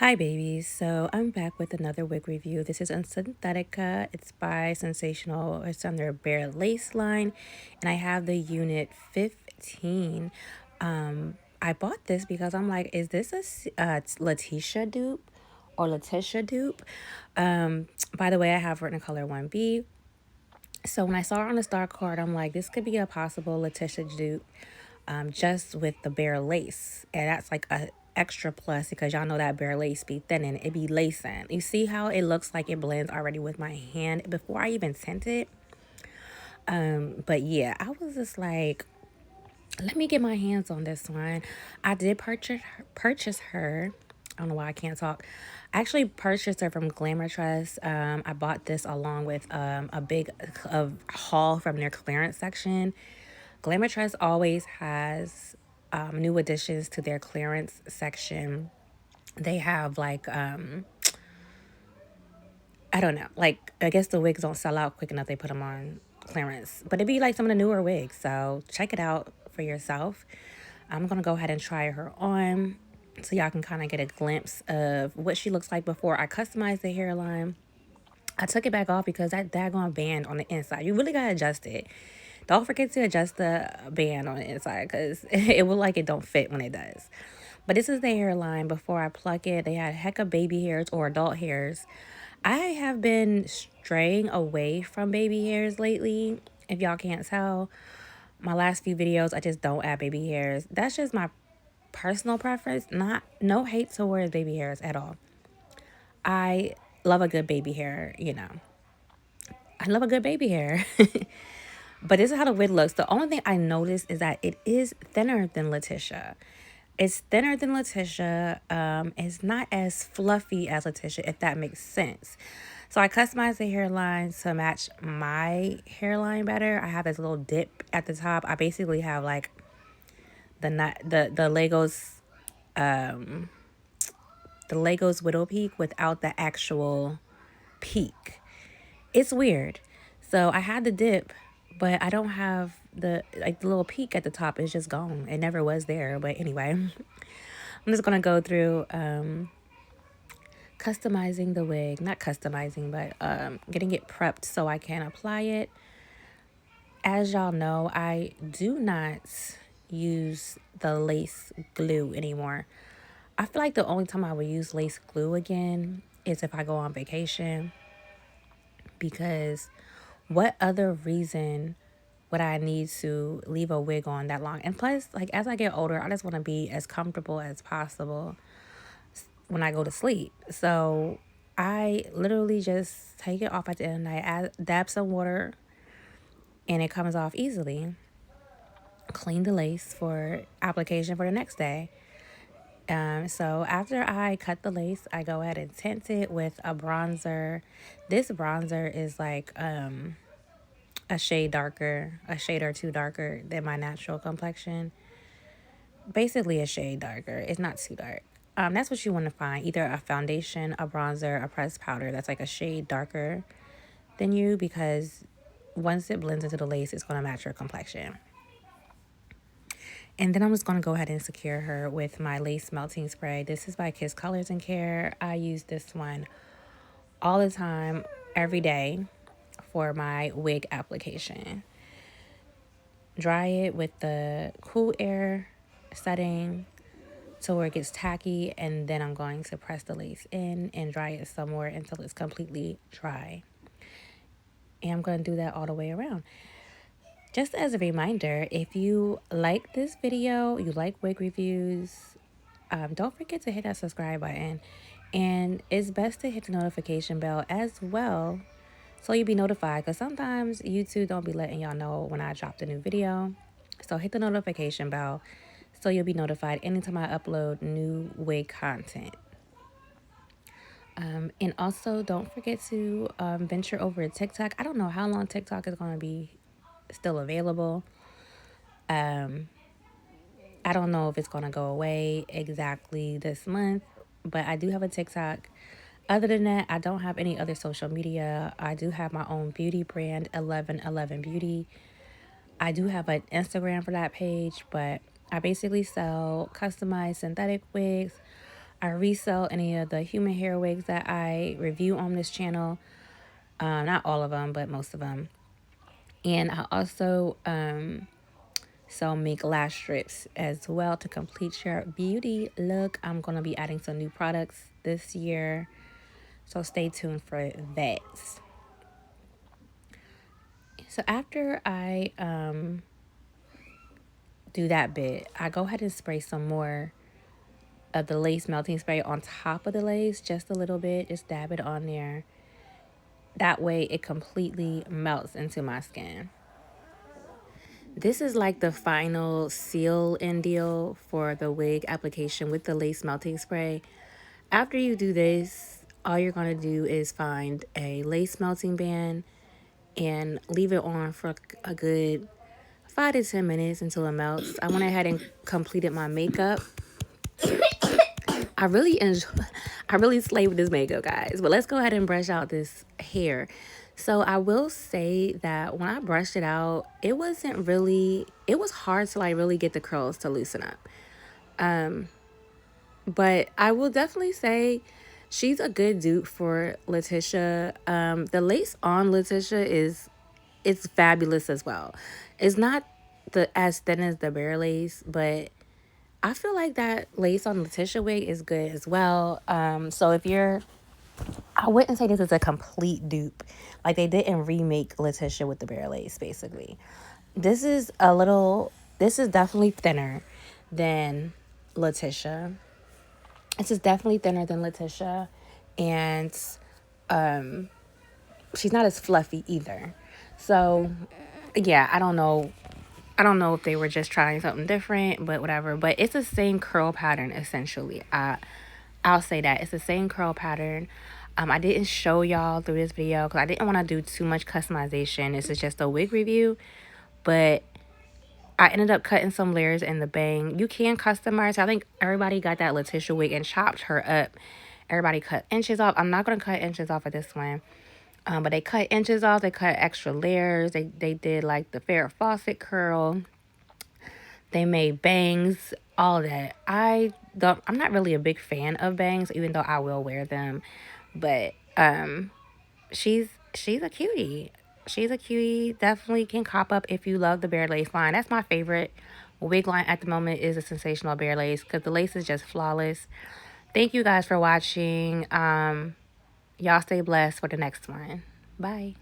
Hi babies, so I'm back with another wig review. This is on Synthetica. It's by Sensational. It's on their bare lace line, and I have the unit 15. I bought this because I'm like, is this Latisha dupe or Latisha dupe? By the way, I have her in the color 1B. So when I saw her on the star card, I'm like, this could be a possible Latisha dupe, just with the bare lace. And that's like a extra plus because y'all know that bare lace be thinning. It be lacing. You see how it looks like it blends already with my hand before I even tint it. But yeah, I was just like, let me get my hands on this one. I did purchase her. I don't know why I can't talk. I actually purchased her from Glamour Trust. I bought this along with a big haul from their clearance section. Glamour Trust always has new additions to their clearance section. They have like I don't know, like I guess the wigs don't sell out quick enough. They put them on clearance, but it'd be like some of the newer wigs. So check it out for yourself. I'm gonna go ahead and try her on so y'all can kind of get a glimpse of what she looks like before I customize the hairline. I took it back off because that daggone band on the inside, you really gotta adjust it. Don't forget to adjust the band on the inside because it will like it don't fit when it does. But this is the hairline before I pluck it. They had heck of baby hairs or adult hairs. I have been straying away from baby hairs lately. If y'all can't tell, my last few videos, I just don't add baby hairs. That's just my personal preference. No hate towards baby hairs at all. I love a good baby hair. I love a good baby hair. But this is how the wig looks. The only thing I noticed is that it is thinner than Latisha. It's thinner than Latisha. It's not as fluffy as Latisha, if that makes sense. So I customized the hairline to match my hairline better. I have this little dip at the top. I basically have like the Legos widow peak without the actual peak. It's weird. So I had the dip, but I don't have the little peak at the top. It's just gone. It never was there. But anyway, I'm just gonna go through customizing the wig. Not customizing, but getting it prepped so I can apply it. As y'all know, I do not use the lace glue anymore. I feel like the only time I would use lace glue again is if I go on vacation, because what other reason would I need to leave a wig on that long? And plus, like, as I get older, I just want to be as comfortable as possible when I go to sleep. So I literally just take it off at the end of the night, dab some water, and it comes off easily. Clean the lace for application for the next day. So after I cut the lace, I go ahead and tint it with a bronzer. This bronzer is like a shade darker, a shade or two darker than my natural complexion. Basically a shade darker. It's not too dark. That's what you want to find. Either a foundation, a bronzer, a pressed powder that's like a shade darker than you, because once it blends into the lace, it's going to match your complexion. And then I'm just going to go ahead and secure her with my lace melting spray. This is by Kiss Colors and Care. I use this one all the time, every day, for my wig application. Dry it with the cool air setting to where it gets tacky, and then I'm going to press the lace in and dry it some more until it's completely dry. And I'm going to do that all the way around. Just as a reminder, if you like this video, you like wig reviews, don't forget to hit that subscribe button. And it's best to hit the notification bell as well so you'll be notified, because sometimes YouTube don't be letting y'all know when I dropped a new video. So hit the notification bell so you'll be notified anytime I upload new wig content. And also don't forget to venture over to TikTok. I don't know how long TikTok is going to be still available. I don't know if it's going to go away exactly this month, but I do have a TikTok. Other than that, I don't have any other social media. I do have my own beauty brand, 1111 Beauty. I do have an Instagram for that page, but I basically sell customized synthetic wigs. I resell any of the human hair wigs that I review on this channel. Not all of them, but most of them. And I also sell mink lash strips as well to complete your beauty look. I'm going to be adding some new products this year, so stay tuned for that. So after I do that bit, I go ahead and spray some more of the lace melting spray on top of the lace, just a little bit. Just dab it on there. That way it completely melts into my skin. This is like the final seal and deal for the wig application with the lace melting spray. After you do this, all you're going to do is find a lace melting band and leave it on for a good 5 to 10 minutes until it melts. I went ahead and completed my makeup. I really slayed with this makeup, guys. But let's go ahead and brush out this hair. So I will say that when I brushed it out, it was hard to like really get the curls to loosen up. But I will definitely say she's a good dupe for Latisha. The lace on Latisha it's fabulous as well. It's not as thin as the bare lace, but I feel like that lace on Latisha wig is good as well. So I wouldn't say this is a complete dupe. Like they didn't remake Latisha with the bare lace, basically. This is definitely thinner than Latisha. This is definitely thinner than Latisha, and she's not as fluffy either. So, yeah, I don't know. I don't know if they were just trying something different, but whatever. But it's the same curl pattern essentially. I'll say that it's the same curl pattern. I didn't show y'all through this video because I didn't want to do too much customization. This is just a wig review, but I ended up cutting some layers in the bang. You can customize. I think everybody got that Latisha wig and chopped her up. Everybody cut inches off. I'm not going to cut inches off of this one. But they cut inches off. They cut extra layers. They did like the Farrah Fawcett curl. They made bangs, all that. I'm not really a big fan of bangs, even though I will wear them. But she's a cutie. She's a cutie. Definitely can cop up if you love the bare lace line. That's my favorite wig line at the moment is a Sensational bare lace because the lace is just flawless. Thank you guys for watching. Y'all stay blessed for the next one. Bye.